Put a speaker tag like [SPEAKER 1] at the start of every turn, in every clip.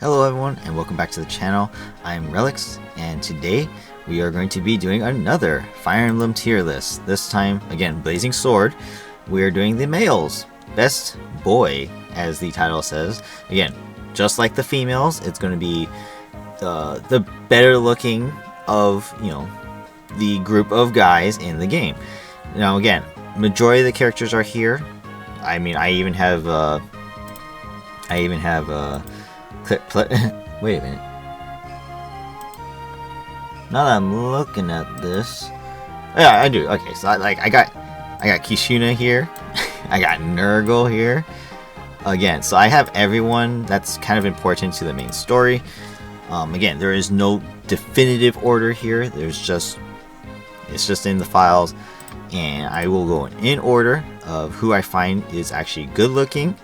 [SPEAKER 1] Hello everyone and welcome back to the channel. I'm Relics and today we are going to be doing another Fire Emblem tier list. This time, again, Blazing Sword. We are doing the males. Best boy, as the title says. Again, just like the females, it's going to be the better looking of, the group of guys in the game. Now again, majority of the characters are here. I mean, I even have wait a minute. Now that I'm looking at this, yeah, I do. Okay, so I got Kishuna here, I got Nurgle here. Again, so I have everyone that's kind of important to the main story. Again, there is no definitive order here. It's just in the files, and I will go in order of who I find is actually good looking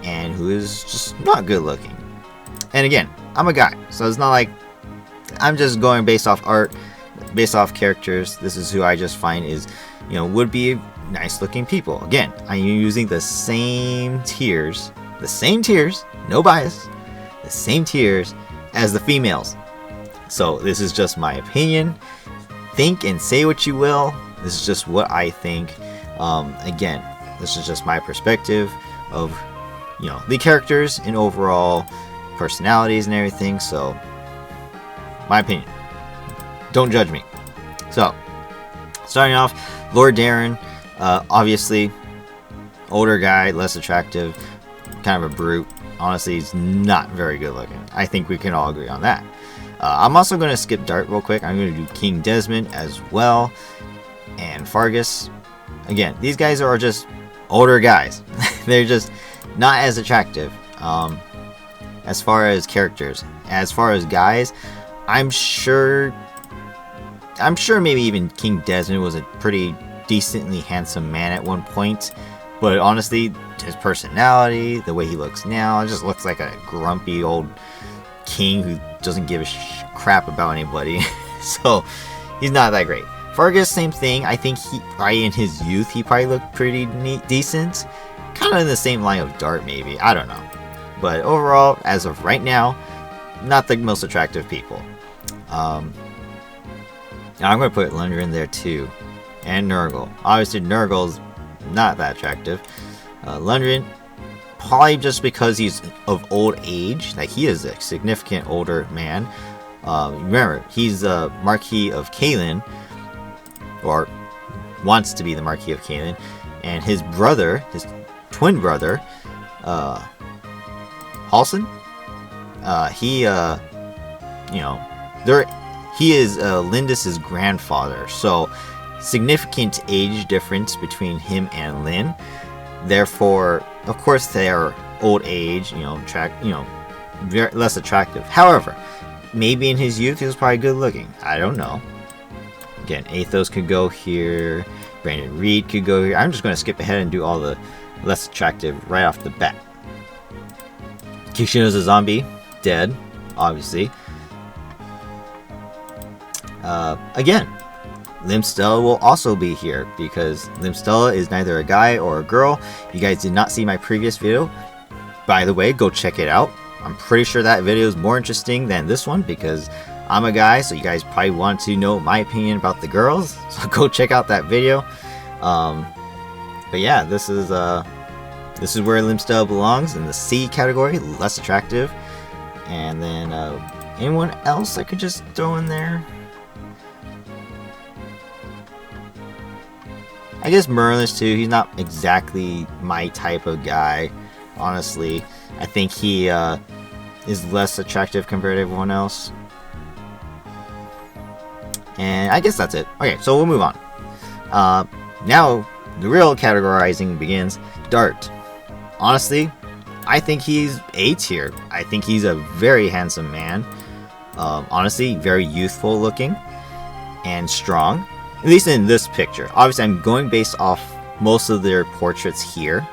[SPEAKER 1] and who is just not good looking. And again, I'm a guy, so it's not like I'm just going based off art, based off characters. This is who I just find is, would be nice looking people. Again, I'm using the same tiers, no bias, the same tiers as the females. So this is just my opinion. Think and say what you will. This is just what I think. Again, this is just my perspective of, the characters and overall personalities and everything. So my opinion, don't judge me. So starting off, Lord Darren, obviously older guy, less attractive, kind of a brute. Honestly, he's not very good looking. I think we can all agree on that. I'm also going to skip Dart real quick. I'm going to do King Desmond as well, and Fargus. Again, these guys are just older guys. They're just not as attractive. As far as characters, as far as guys, I'm sure maybe even King Desmond was a pretty decently handsome man at one point, but honestly, his personality, the way he looks now, it just looks like a grumpy old king who doesn't give a crap about anybody. So he's not that great. Fargus, same thing. I think he probably in his youth he probably looked pretty decent, kind of in the same line of Dart maybe. I don't know. But overall, as of right now, not the most attractive people. Now I'm going to put Lundgren in there too. And Nurgle. Obviously, Nurgle's not that attractive. Lundgren, probably just because he's of old age. Like, he is a significant older man. Remember, he's the Marquis of Kalen. Or wants to be the Marquis of Kalen. And his brother, his twin brother, Halson, he is Lindis's grandfather, so significant age difference between him and Lyn. Therefore, of course, they are old age, very less attractive. However, maybe in his youth he was probably good looking. I don't know. Again, Athos could go here. Brandon Reed could go here. I'm just going to skip ahead and do all the less attractive right off the bat. Kishuna's a zombie, dead, obviously. Again, Limstella will also be here because Limstella is neither a guy or a girl. You guys did not see my previous video. By the way, go check it out. I'm pretty sure that video is more interesting than this one because I'm a guy, so you guys probably want to know my opinion about the girls. So go check out that video. But yeah, this is where Limstella belongs, in the C category, less attractive. And then anyone else I could just throw in there? I guess Merlin's too. He's not exactly my type of guy, honestly. I think he is less attractive compared to everyone else. And I guess that's it. Okay, so we'll move on. Now, the real categorizing begins. Dart. Honestly, I think he's A tier. I think he's a very handsome man. Honestly, very youthful looking and strong. At least in this picture. Obviously, I'm going based off most of their portraits here.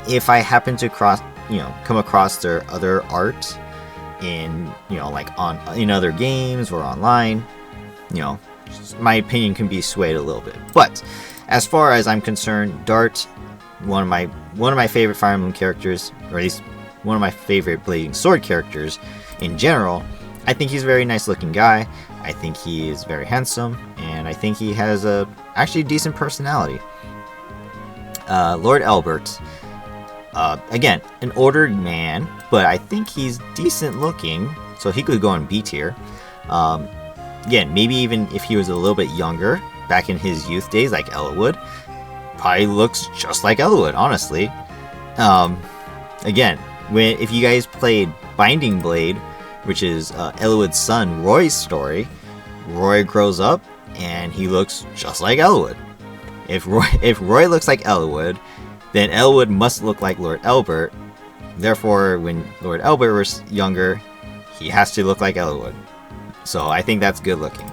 [SPEAKER 1] If I happen to come across their other art in, in other games or online, my opinion can be swayed a little bit. But as far as I'm concerned, Dart, one of my favorite Fire Emblem characters, or at least one of my favorite blading sword characters in general. I think he's a very nice looking guy. I think he is very handsome, and I think he has a actually decent personality. Lord Elbert, again, an older man, but I think he's decent looking, so he could go in B tier. Again, maybe even if he was a little bit younger, back in his youth days, like Elwood, probably looks just like Elwood, honestly. Again, if you guys played Binding Blade, which is Elwood's son Roy's story, Roy grows up and he looks just like Elwood. If Roy looks like Elwood, then Elwood must look like Lord Elbert. Therefore, when Lord Elbert was younger, he has to look like Elwood. So I think that's good looking.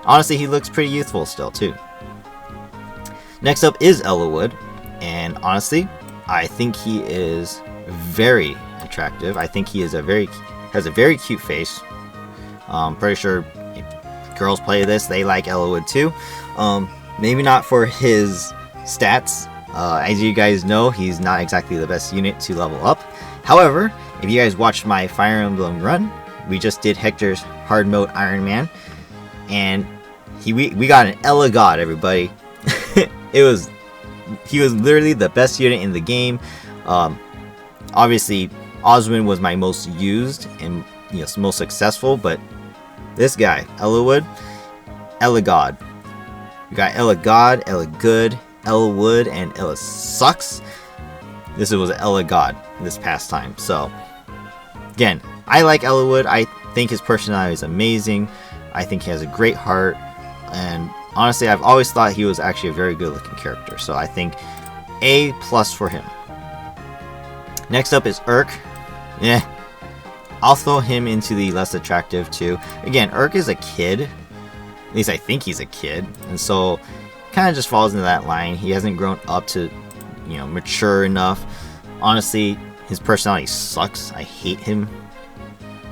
[SPEAKER 1] Honestly, he looks pretty youthful still too. Next up is Elwood, and honestly, I think he is very attractive. I think he is has a very cute face. Pretty sure if girls play this, they like Elwood too. Maybe not for his stats. As you guys know, he's not exactly the best unit to level up. However, if you guys watched my Fire Emblem run, we just did Hector's hard mode Iron Man, and we got an Ela God, everybody. He was literally the best unit in the game. Obviously, Oswin was my most used and most successful, but this guy, Elwood, Ela God. We got Ela God, Ela Good, Elwood, and Ela Sucks. This was Ela God this past time. So, again, I like Elwood. I think his personality is amazing. I think he has a great heart. And honestly, I've always thought he was actually a very good looking character. So I think A+ for him. Next up is Urk. Yeah, I'll throw him into the less attractive too. Again, Urk is a kid. At least I think he's a kid. And so kind of just falls into that line. He hasn't grown up to, mature enough. Honestly, his personality sucks. I hate him.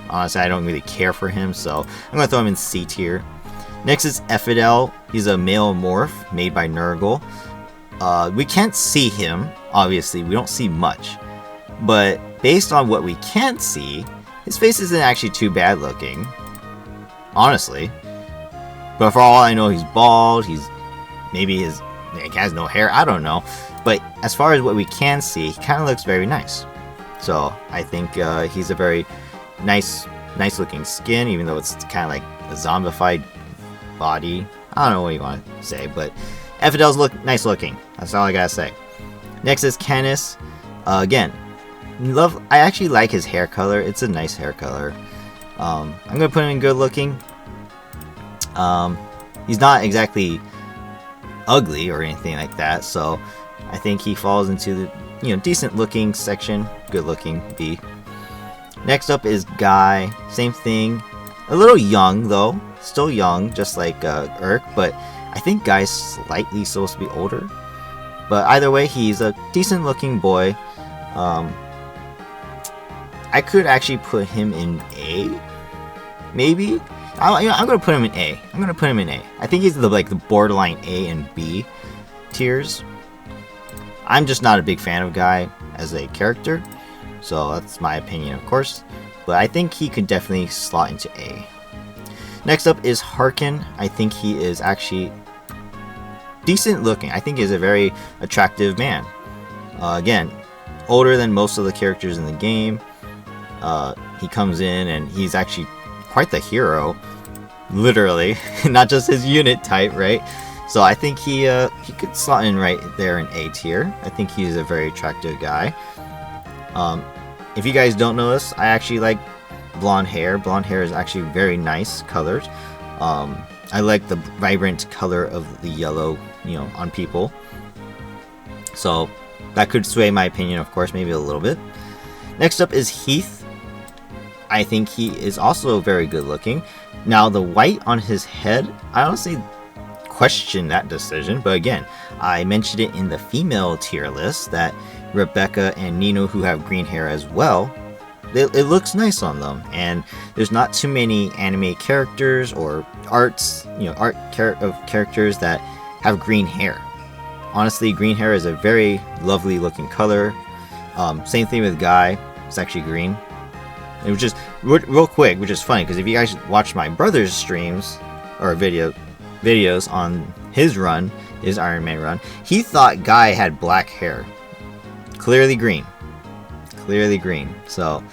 [SPEAKER 1] Honestly, I don't really care for him, so I'm going to throw him in C tier. Next is Ephidel. He's a male morph made by Nurgle. We can't see him, obviously. We don't see much. But based on what we can't see, his face isn't actually too bad looking. Honestly. But for all I know, he's bald. Maybe he has no hair. I don't know. But as far as what we can see, he kind of looks very nice. So I think he's a very nice looking skin, even though it's kind of like a zombified body. I don't know what you want to say, but Ephidel's nice looking. That's all I gotta say. Next is Canis. Again, I actually like his hair color. It's a nice hair color. I'm gonna put him in good looking. He's not exactly ugly or anything like that, so I think he falls into the decent looking section. Good looking B. Next up is Guy. Same thing. A little young though. Still young, just like Urk, but I think Guy's slightly supposed to be older. But either way, he's a decent looking boy. I could actually put him in A. Maybe. I'm gonna put him in A. I think he's the borderline A and B tiers. I'm just not a big fan of Guy as a character, so that's my opinion, of course. But I think he could definitely slot into A. Next up is Harkin. I think he is actually decent looking. I think he's a very attractive man. Again, older than most of the characters in the game. He comes in and he's actually quite the hero, literally, not just his unit type, right? So I think he could slot in right there in A tier. I think he's a very attractive guy. If you guys don't know this, I actually like blonde hair. Blonde hair is actually very nice colored. I like the vibrant color of the yellow, on people. So that could sway my opinion, of course, maybe a little bit. Next up is Heath. I think he is also very good looking. Now the white on his head, I honestly question that decision, but again, I mentioned it in the female tier list that Rebecca and Nino, who have green hair as well, it looks nice on them, and there's not too many anime characters or art of characters that have green hair. Honestly, green hair is a very lovely looking color. Same thing with Guy. It's actually green. It was just real quick, which is funny because if you guys watch my brother's streams or videos on his run, his Iron Man run, he thought Guy had black hair. Clearly green. Clearly green. So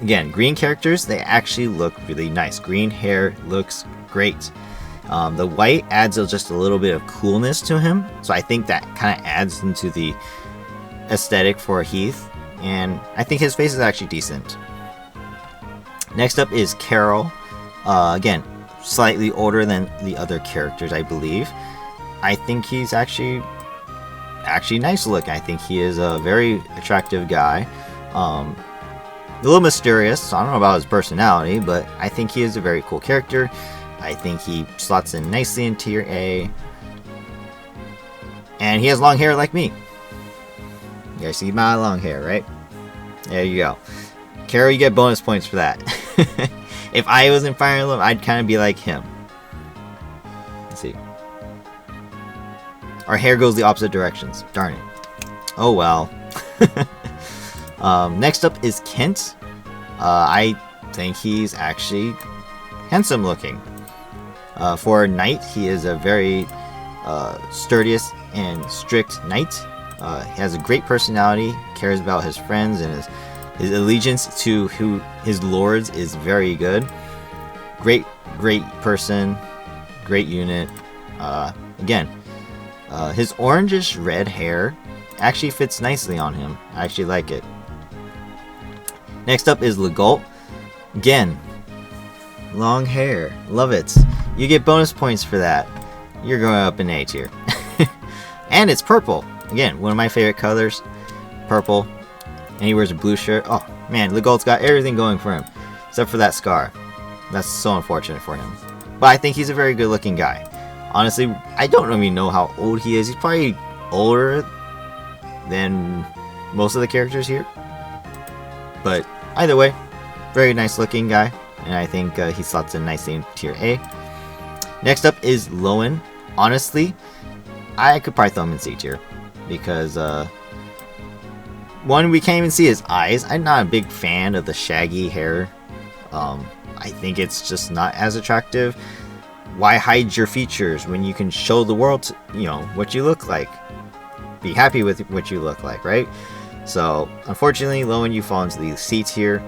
[SPEAKER 1] again, green characters, they actually look really nice. Green hair looks great. The white adds just a little bit of coolness to him, so I think that kind of adds into the aesthetic for Heath, and I think his face is actually decent. Next up is Carol. Again, slightly older than the other characters, I believe. I think he's actually nice looking. I think he is a very attractive guy. A little mysterious, so I don't know about his personality, but I think he is a very cool character. I think he slots in nicely in tier A. And he has long hair like me. You guys see my long hair, right? There you go. Carol, you get bonus points for that. If I was in Fire Emblem, I'd kind of be like him. Let's see. Our hair goes the opposite directions. Darn it. Oh well. Next up is Kent. I think he's actually handsome looking. For a knight, he is a very sturdiest and strict knight. He has a great personality, cares about his friends, and his allegiance to his lords is very good. Great person, great unit. Again, his orangish red hair actually fits nicely on him. I actually like it. Next up is Legault. Again, long hair, love it. You get bonus points for that. You're going up in A tier. And it's purple. Again, one of my favorite colors, purple. And he wears a blue shirt. Oh man, Legault's got everything going for him, except for that scar. That's so unfortunate for him. But I think he's a very good looking guy. Honestly, I don't really know how old he is. He's probably older than most of the characters here. But either way, very nice looking guy. And I think he slots in nicely in tier A. Next up is Lowen. Honestly, I could probably throw him in C tier. Because, one, we can't even see his eyes. I'm not a big fan of the shaggy hair. I think it's just not as attractive. Why hide your features when you can show the world, what you look like? Be happy with what you look like, right? So, unfortunately, Lowen, you fall into the C tier.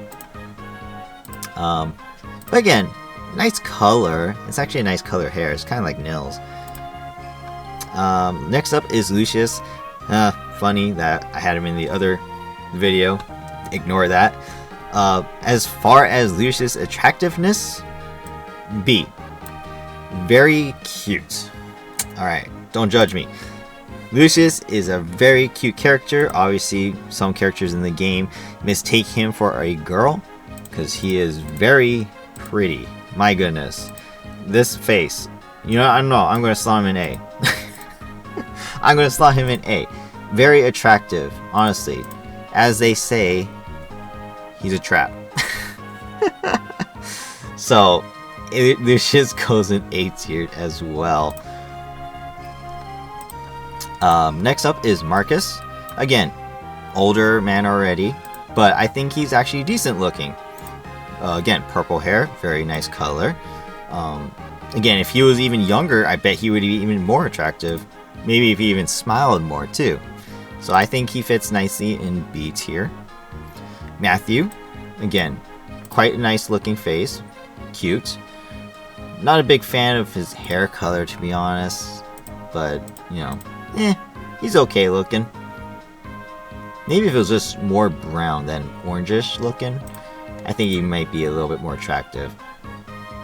[SPEAKER 1] But again, nice color. It's actually a nice color hair. It's kind of like Nils. Next up is Lucius. Funny that I had him in the other video. Ignore that. As far as Lucius' attractiveness, B. Very cute. Alright, don't judge me. Lucius is a very cute character. Obviously, some characters in the game mistake him for a girl because he is very pretty. My goodness. This face. I don't know. I'm going to slot him in A. I'm going to slot him in A. Very attractive, honestly. As they say, he's a trap. So, Lucius goes in A tier as well. Next up is Marcus. Again, older man already, but I think he's actually decent looking. Again, purple hair, very nice color. Again, if he was even younger, I bet he would be even more attractive. Maybe if he even smiled more too. So I think he fits nicely in B tier. Matthew, again, quite a nice looking face, cute. Not a big fan of his hair color, to be honest, but he's okay looking. Maybe if it was just more brown than orangish looking, I think he might be a little bit more attractive.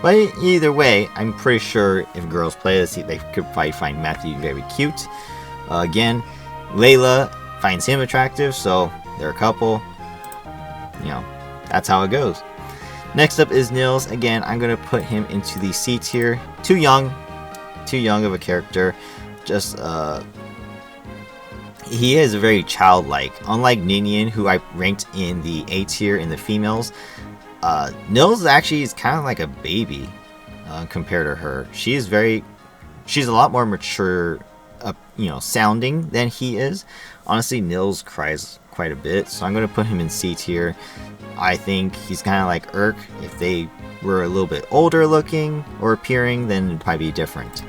[SPEAKER 1] But either way, I'm pretty sure if girls play this, they could probably find Matthew very cute. Again, Layla finds him attractive, so they're a couple. That's how it goes. Next up is Nils. Again, I'm going to put him into the C tier. Too young of a character. Just, he is very childlike. Unlike Ninian, who I ranked in the A tier in the females, Nils actually is kind of like a baby compared to her. She's a lot more mature, sounding than he is. Honestly, Nils cries quite a bit, so I'm going to put him in C tier. I think he's kind of like Urk. If they were a little bit older looking or appearing, then it'd probably be different.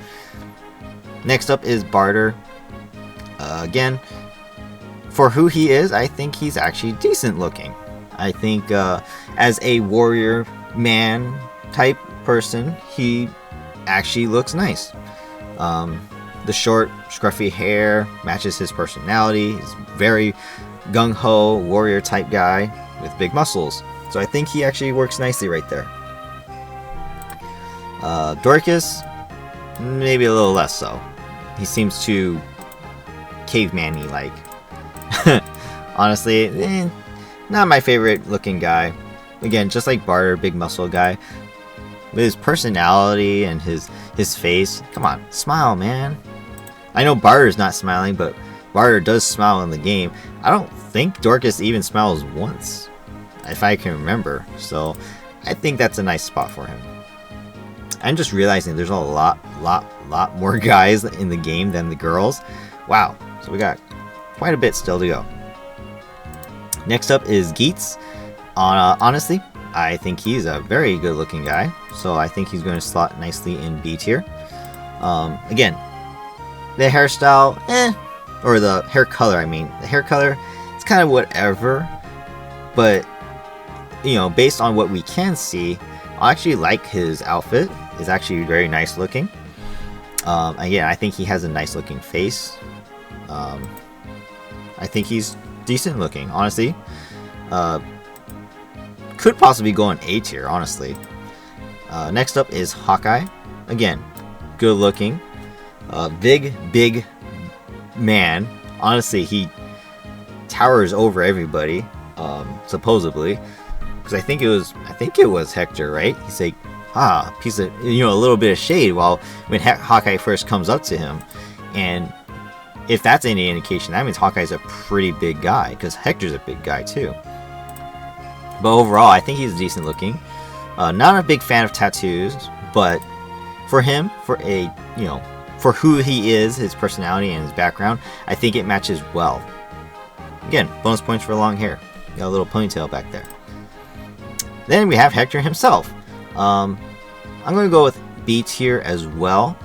[SPEAKER 1] Next up is Barter. Again, for who he is, I think he's actually decent looking. I think as a warrior man type person, he actually looks nice. The short, scruffy hair matches his personality. He's very gung-ho warrior type guy with big muscles. So I think he actually works nicely right there. Dorcas, maybe a little less so. He seems too caveman-y like. Honestly, not my favorite looking guy. Again, just like Barter, big muscle guy. With his personality and his face. Come on, smile, man. I know Barter's not smiling, but Barter does smile in the game. I don't think Dorcas even smiles once, if I can remember. So I think that's a nice spot for him. I'm just realizing there's a lot more guys in the game than the girls. Wow, so we got quite a bit still to go. Next up is Geets. Honestly, I think he's a very good looking guy, so I think he's going to slot nicely in B tier. Again, the hairstyle, or the hair color, I mean. The hair color, it's kind of whatever, but, you know, based on what we can see, I actually like his outfit. It's actually very nice looking. Again, I think he has a nice looking face. I think he's decent looking, honestly. Could possibly go in A tier, honestly. Next up is Hawkeye. Again, good looking. Big man. Honestly, he towers over everybody, supposedly. Because I think it was Hector, right? He's like, piece of, a little bit of shade when Hawkeye first comes up to him. And if that's any indication, that means Hawkeye's a pretty big guy, because Hector's a big guy too. But overall, I think he's decent looking. Not a big fan of tattoos, but for him, for who he is, his personality and his background, I think it matches well. Again, bonus points for long hair. Got a little ponytail back there. Then we have Hector himself. I'm going to go with B tier as well.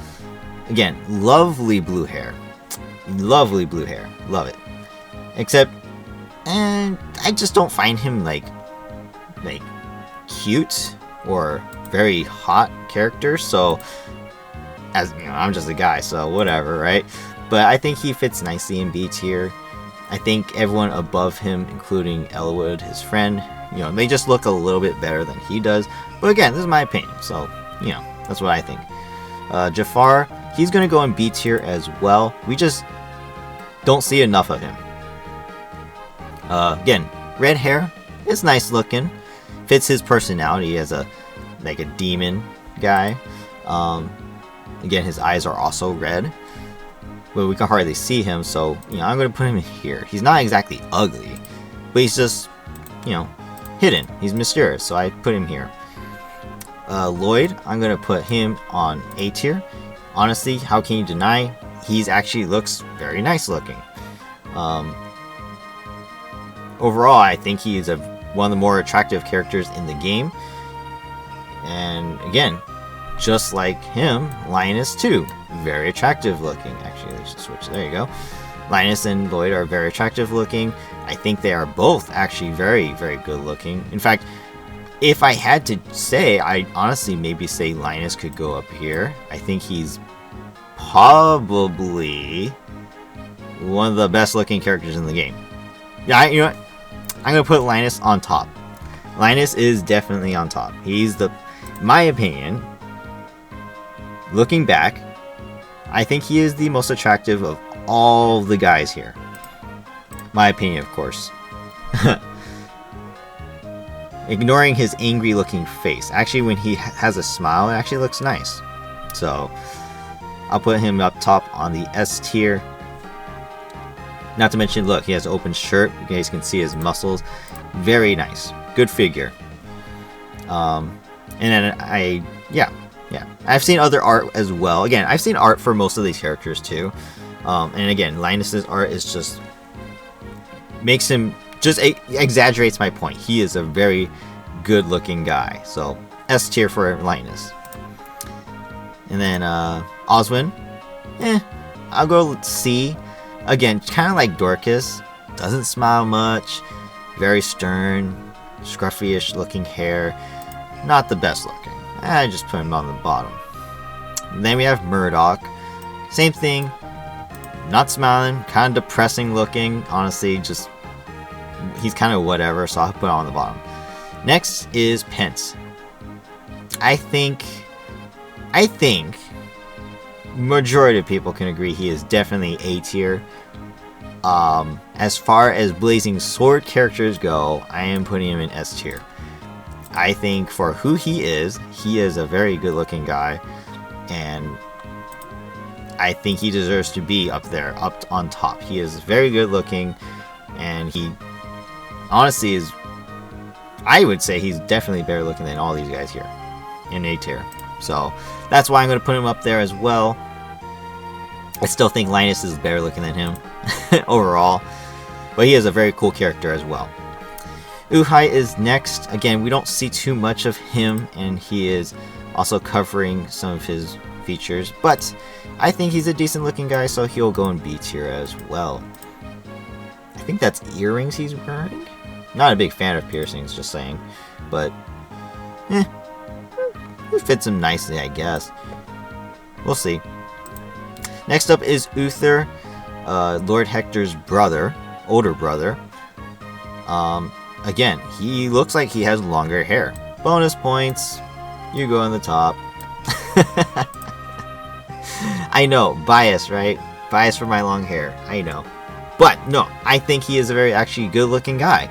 [SPEAKER 1] Again, lovely blue hair. Lovely blue hair. Love it. Except, I just don't find him like cute or very hot character. So, as you know, I'm just a guy, so whatever, right? But I think he fits nicely in B tier. I think everyone above him, including Elwood, his friend, they just look a little bit better than he does. But again, this is my opinion, so, that's what I think. Jafar, he's going to go in B tier as well. We just don't see enough of him. Again, red hair, it's nice looking. Fits his personality as a demon guy. Again, his eyes are also red. But we can hardly see him, so, I'm going to put him in here. He's not exactly ugly, but he's just, hidden. He's mysterious, so I put him here. Lloyd, I'm going to put him on A tier. Honestly, how can you deny? He's actually looks very nice looking. Overall, I think he is one of the more attractive characters in the game. And again, just like him, Linus too. Very attractive looking. Actually, let's switch. There you go. Linus and Lloyd are very attractive looking. I think they are both actually very, very good looking. In fact, if I had to say, I'd honestly maybe say Linus could go up here. I think he's probably one of the best looking characters in the game. Yeah, you know what? I'm going to put Linus on top. Linus is definitely on top. He's in my opinion, looking back, I think he is the most attractive of all the guys here. My opinion, of course. Ignoring his angry looking face. Actually, when he has a smile, it actually looks nice. So, I'll put him up top on the S tier. Not to mention, look, he has an open shirt. You guys can see his muscles. Very nice. Good figure. And then I've seen other art as well. Again, I've seen art for most of these characters too. And again, Linus's art is just makes him just exaggerates my point. He is a very good looking guy. So S tier for Linus. And then Oswin, I'll go C. Again, kind of like Dorcas, doesn't smile much, very stern, scruffy-ish looking hair, not the best looking. I just put him on the bottom. And then we have Murdoch, same thing, not smiling, kind of depressing looking, honestly, just, he's kind of whatever, so I'll put it on the bottom. Next is Pence. I think majority of people can agree he is definitely A tier. As far as Blazing Sword characters go, I am putting him in S tier. I think for who he is a very good looking guy, and I think he deserves to be up there, up on top. He is very good looking, and he honestly is, I would say he's definitely better looking than all these guys here in A tier. So that's why I'm going to put him up there as well. I still think Linus is better looking than him overall, but he is a very cool character as well. Uhai is next. Again, we don't see too much of him, and he is also covering some of his features, but I think he's a decent looking guy, so he'll go in B tier as well. I think that's earrings he's wearing. Not a big fan of piercings, just saying, but it fits him nicely, I guess. We'll see. Next up is Uther, Lord Hector's brother, older brother. Again, he looks like he has longer hair. Bonus points, you go on the top. I know, bias, right? Bias for my long hair, I know. But no, I think he is a very actually good looking guy.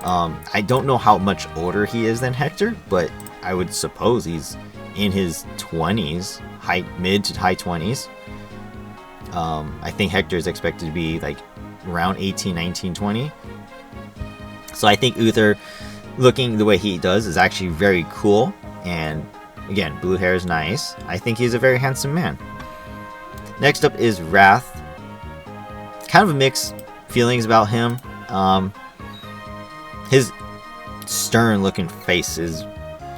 [SPEAKER 1] I don't know how much older he is than Hector, but I would suppose he's in his 20s, mid to high 20s. I think Hector is expected to be like around 18, 19, 20. So I think Uther, looking the way he does, is actually very cool. And again, blue hair is nice. I think he's a very handsome man. Next up is Wrath. Kind of mixed feelings about him. His stern looking face is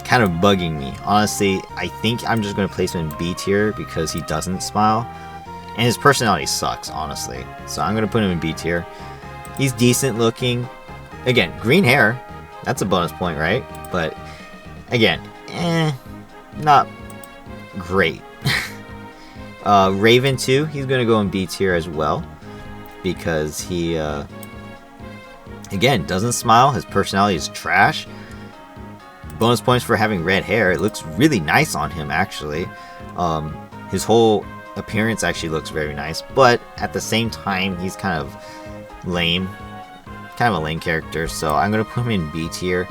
[SPEAKER 1] kind of bugging me. Honestly, I think I'm just going to place him in B tier because he doesn't smile. And his personality sucks, honestly. So I'm going to put him in B tier. He's decent looking. Again, green hair. That's a bonus point, right? But again, not great. Raven too, he's going to go in B tier as well. Because he, again, doesn't smile. His personality is trash. Bonus points for having red hair. It looks really nice on him, actually. His whole appearance actually looks very nice. But at the same time, he's kind of lame. Kind of a lame character. So I'm going to put him in B tier.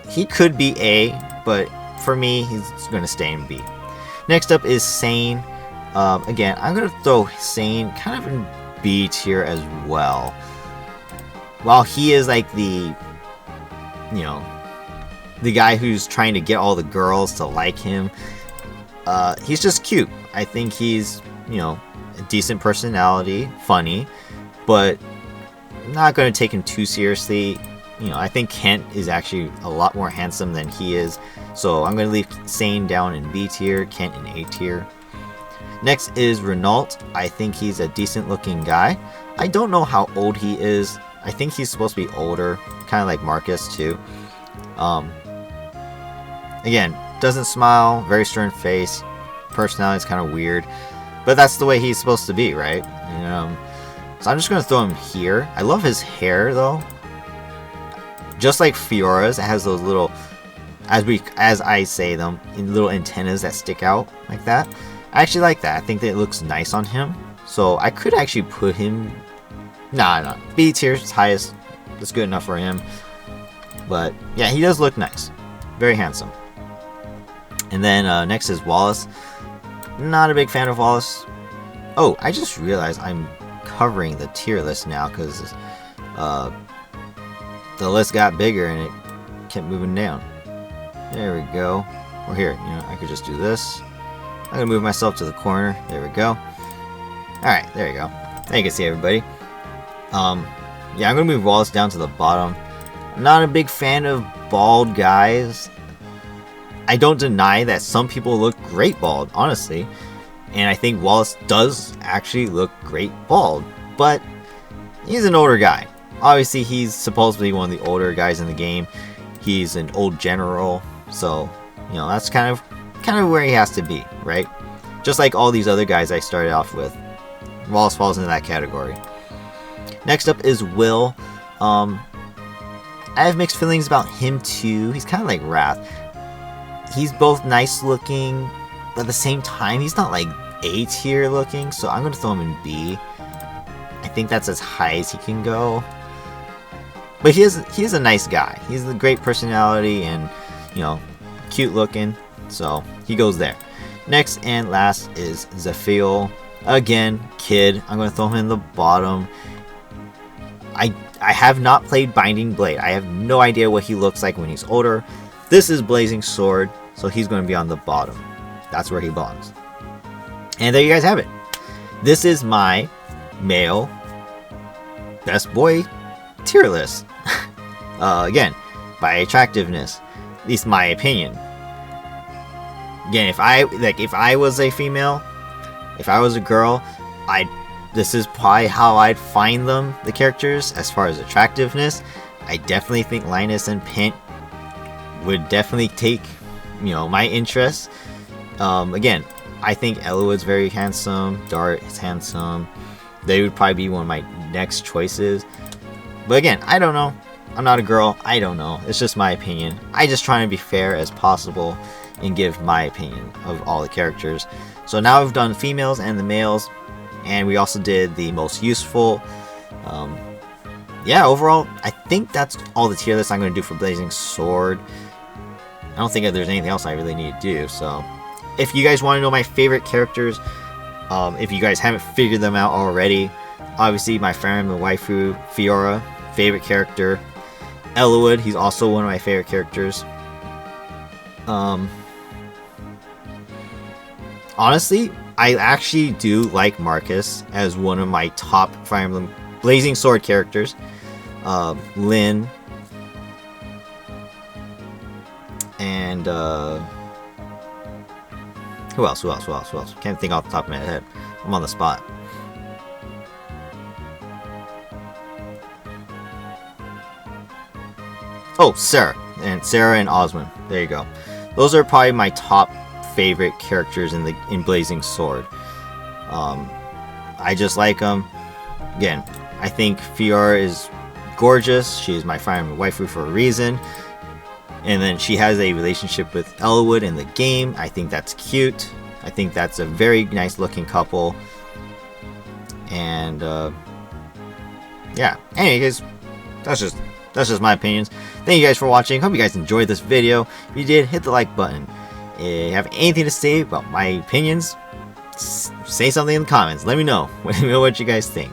[SPEAKER 1] He could be A, but for me, he's going to stay in B. Next up is Sane. Again, I'm going to throw Sane kind of in B tier as well. While he is like the, you know, the guy who's trying to get all the girls to like him, he's just cute. I think he's, you know, a decent personality, funny, but not going to take him too seriously. You know, I think Kent is actually a lot more handsome than he is. So I'm going to leave Sane down in B tier, Kent in A tier. Next is Renault. I think he's a decent looking guy. I don't know how old he is. I think he's supposed to be older, kind of like Marcus too. Again, doesn't smile, very stern face, personality is kind of weird, but that's the way he's supposed to be, right? So I'm just going to throw him here. I love his hair though. Just like Fiora's, it has those little, as I say them, little antennas that stick out like that. I actually like that. I think that it looks nice on him. So I could actually put him, nah, B tier is highest. That's good enough for him. But yeah, he does look nice. Very handsome. And then next is Wallace. Not a big fan of Wallace. Oh, I just realized I'm covering the tier list now because the list got bigger and it kept moving down. There we go. Or here, you know, I could just do this. I'm gonna move myself to the corner. There we go. Alright, there you go. Now you can see everybody. Yeah, I'm gonna move Wallace down to the bottom. I'm not a big fan of bald guys. I don't deny that some people look great bald, honestly. And I think Wallace does actually look great bald. But he's an older guy. Obviously, he's supposed to be one of the older guys in the game. He's an old general. So, you know, that's kind of where he has to be, right? Just like all these other guys I started off with. Wallace falls into that category. Next up is Will. I have mixed feelings about him too. He's kind of like Wrath. He's both nice looking, but at the same time, he's not like A tier looking, so I'm going to throw him in B. I think that's as high as he can go. But he is a nice guy. He's a great personality and, you know, cute looking, so he goes there. Next and last is Zephiel. Again, kid. I'm going to throw him in the bottom. I have not played Binding Blade. I have no idea what he looks like when he's older. This is Blazing Sword, so he's going to be on the bottom. That's where he belongs. And there you guys have it. This is my male best boy tier list. Again, by attractiveness. At least my opinion. Again, if I was a female, if I was a girl, this is probably how I'd find them, the characters, as far as attractiveness. I definitely think Linus and Pint would definitely take, you know, my interest. Again, I think Eliwood's very handsome. Dart is handsome. They would probably be one of my next choices. But again, I don't know. I'm not a girl. I don't know. It's just my opinion. I just try to be fair as possible and give my opinion of all the characters. So now we've done females and the males, and we also did the most useful. Yeah, overall, I think that's all the tier list I'm going to do for Blazing Sword. I don't think there's anything else I really need to do. So if you guys want to know my favorite characters, if you guys haven't figured them out already, obviously my Fire Emblem waifu, Fiora, favorite character. Eliwood, he's also one of my favorite characters. Honestly, I actually do like Marcus as one of my top Fire Emblem Blazing Sword characters. Lyn. And, who else? Can't think off the top of my head. I'm on the spot. Oh, Sarah and Osmond. There you go. Those are probably my top favorite characters in Blazing Sword. I just like them. Again, I think Fiora is gorgeous. She is my Fire Emblem waifu for a reason. And then she has a relationship with Eliwood in the game. I think that's cute. I think that's a very nice looking couple. And yeah. Anyway, guys, that's just my opinions. Thank you guys for watching. Hope you guys enjoyed this video. If you did, hit the like button. If you have anything to say about my opinions, say something in the comments. Let me know. Let me know what you guys think.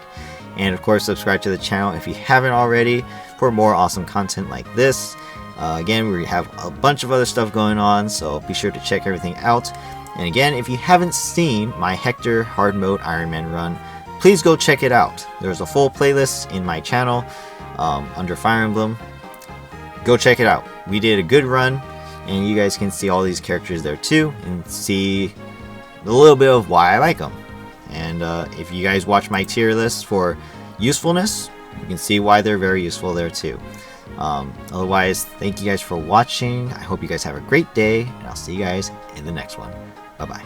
[SPEAKER 1] And of course, subscribe to the channel if you haven't already for more awesome content like this. Again, we have a bunch of other stuff going on, so be sure to check everything out. And again, if you haven't seen my Hector Hard Mode Iron Man run, please go check it out. There's a full playlist in my channel under Fire Emblem. Go check it out. We did a good run, and you guys can see all these characters there too, and see a little bit of why I like them. And if you guys watch my tier list for usefulness, you can see why they're very useful there too. Otherwise, thank you guys for watching. I hope you guys have a great day, and I'll see you guys in the next one. Bye bye.